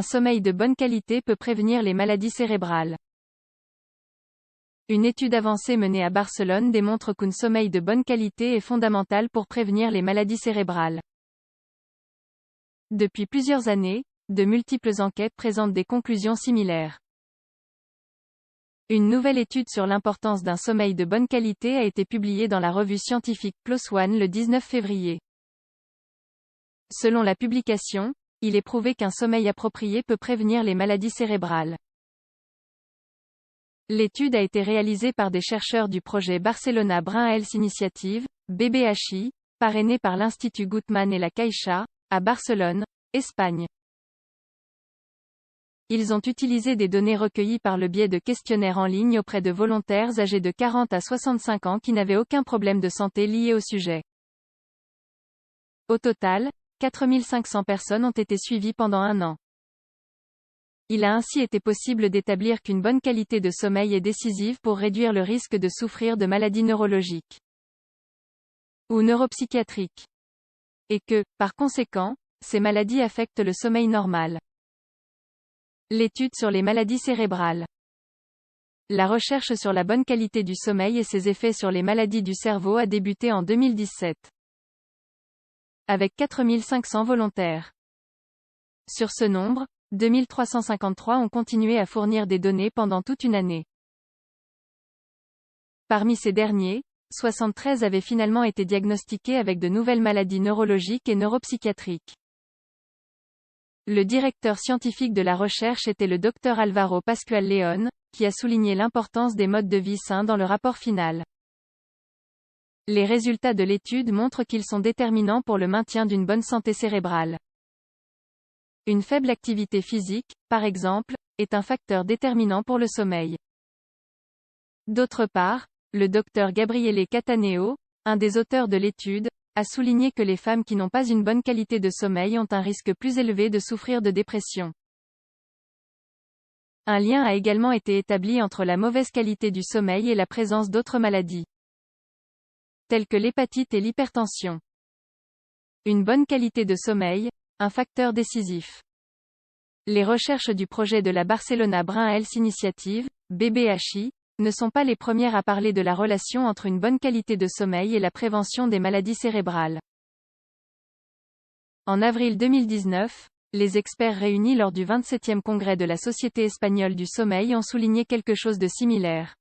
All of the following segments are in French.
Un sommeil de bonne qualité peut prévenir les maladies cérébrales. Une étude avancée menée à Barcelone démontre qu'un sommeil de bonne qualité est fondamental pour prévenir les maladies cérébrales. Depuis plusieurs années, de multiples enquêtes présentent des conclusions similaires. Une nouvelle étude sur l'importance d'un sommeil de bonne qualité a été publiée dans la revue scientifique PLOS ONE le 19 février. Selon la publication, il est prouvé qu'un sommeil approprié peut prévenir les maladies cérébrales. L'étude a été réalisée par des chercheurs du projet Barcelona Brain Health Initiative, BBHI, parrainé par l'Institut Guttmann et la Caixa, à Barcelone, Espagne. Ils ont utilisé des données recueillies par le biais de questionnaires en ligne auprès de volontaires âgés de 40 à 65 ans qui n'avaient aucun problème de santé lié au sujet. Au total, 4500 personnes ont été suivies pendant un an. Il a ainsi été possible d'établir qu'une bonne qualité de sommeil est décisive pour réduire le risque de souffrir de maladies neurologiques ou neuropsychiatriques. Et que, par conséquent, ces maladies affectent le sommeil normal. L'étude sur les maladies cérébrales. La recherche sur la bonne qualité du sommeil et ses effets sur les maladies du cerveau a débuté en 2017. Avec 4500 volontaires. Sur ce nombre, 2353 ont continué à fournir des données pendant toute une année. Parmi ces derniers, 73 avaient finalement été diagnostiqués avec de nouvelles maladies neurologiques et neuropsychiatriques. Le directeur scientifique de la recherche était le Dr Álvaro Pascual León, qui a souligné l'importance des modes de vie sains dans le rapport final. Les résultats de l'étude montrent qu'ils sont déterminants pour le maintien d'une bonne santé cérébrale. Une faible activité physique, par exemple, est un facteur déterminant pour le sommeil. D'autre part, le Dr Gabriele Cataneo, un des auteurs de l'étude, a souligné que les femmes qui n'ont pas une bonne qualité de sommeil ont un risque plus élevé de souffrir de dépression. Un lien a également été établi entre la mauvaise qualité du sommeil et la présence d'autres maladies, telles que l'hépatite et l'hypertension. Une bonne qualité de sommeil, un facteur décisif. Les recherches du projet de la Barcelona Brain Health Initiative, BBHI, ne sont pas les premières à parler de la relation entre une bonne qualité de sommeil et la prévention des maladies cérébrales. En avril 2019, les experts réunis lors du 27e congrès de la Société espagnole du sommeil ont souligné quelque chose de similaire.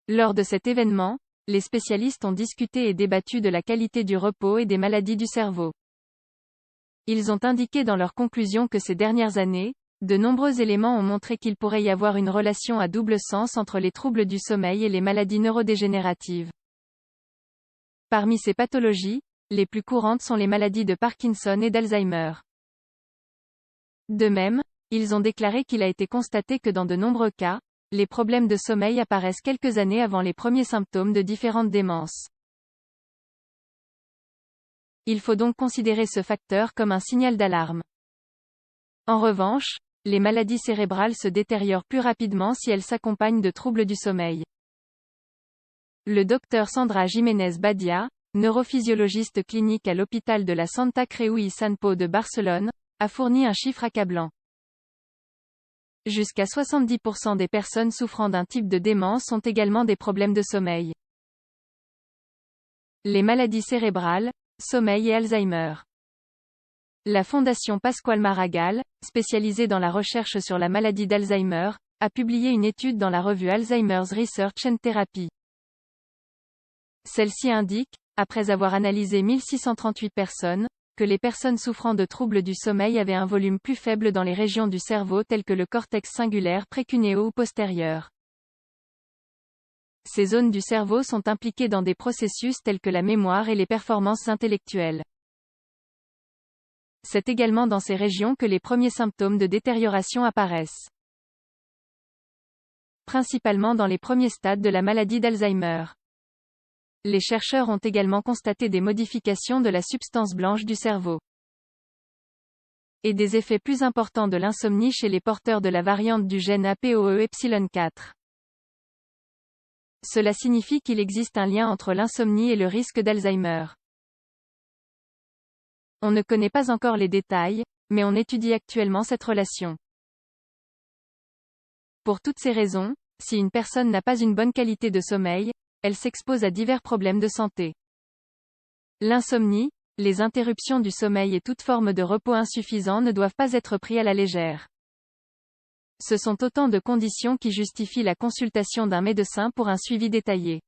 Lors de cet événement, les spécialistes ont discuté et débattu de la qualité du repos et des maladies du cerveau. Ils ont indiqué dans leurs conclusions que ces dernières années, de nombreux éléments ont montré qu'il pourrait y avoir une relation à double sens entre les troubles du sommeil et les maladies neurodégénératives. Parmi ces pathologies, les plus courantes sont les maladies de Parkinson et d'Alzheimer. De même, ils ont déclaré qu'il a été constaté que dans de nombreux cas, les problèmes de sommeil apparaissent quelques années avant les premiers symptômes de différentes démences. Il faut donc considérer ce facteur comme un signal d'alarme. En revanche, les maladies cérébrales se détériorent plus rapidement si elles s'accompagnent de troubles du sommeil. Le Dr Sandra Jiménez Badia, neurophysiologiste clinique à l'hôpital de la Santa Creu i Sant Pau de Barcelone, a fourni un chiffre accablant. Jusqu'à 70% des personnes souffrant d'un type de démence ont également des problèmes de sommeil. Les maladies cérébrales, sommeil et Alzheimer. La Fondation Pascual Maragall, spécialisée dans la recherche sur la maladie d'Alzheimer, a publié une étude dans la revue Alzheimer's Research and Therapy. Celle-ci indique, après avoir analysé 1638 personnes, que les personnes souffrant de troubles du sommeil avaient un volume plus faible dans les régions du cerveau telles que le cortex cingulaire précunéo ou postérieur. Ces zones du cerveau sont impliquées dans des processus tels que la mémoire et les performances intellectuelles. C'est également dans ces régions que les premiers symptômes de détérioration apparaissent. Principalement dans les premiers stades de la maladie d'Alzheimer. Les chercheurs ont également constaté des modifications de la substance blanche du cerveau. Et des effets plus importants de l'insomnie chez les porteurs de la variante du gène APOE4. Cela signifie qu'il existe un lien entre l'insomnie et le risque d'Alzheimer. On ne connaît pas encore les détails, mais on étudie actuellement cette relation. Pour toutes ces raisons, si une personne n'a pas une bonne qualité de sommeil, elle s'expose à divers problèmes de santé. L'insomnie, les interruptions du sommeil et toute forme de repos insuffisant ne doivent pas être pris à la légère. Ce sont autant de conditions qui justifient la consultation d'un médecin pour un suivi détaillé.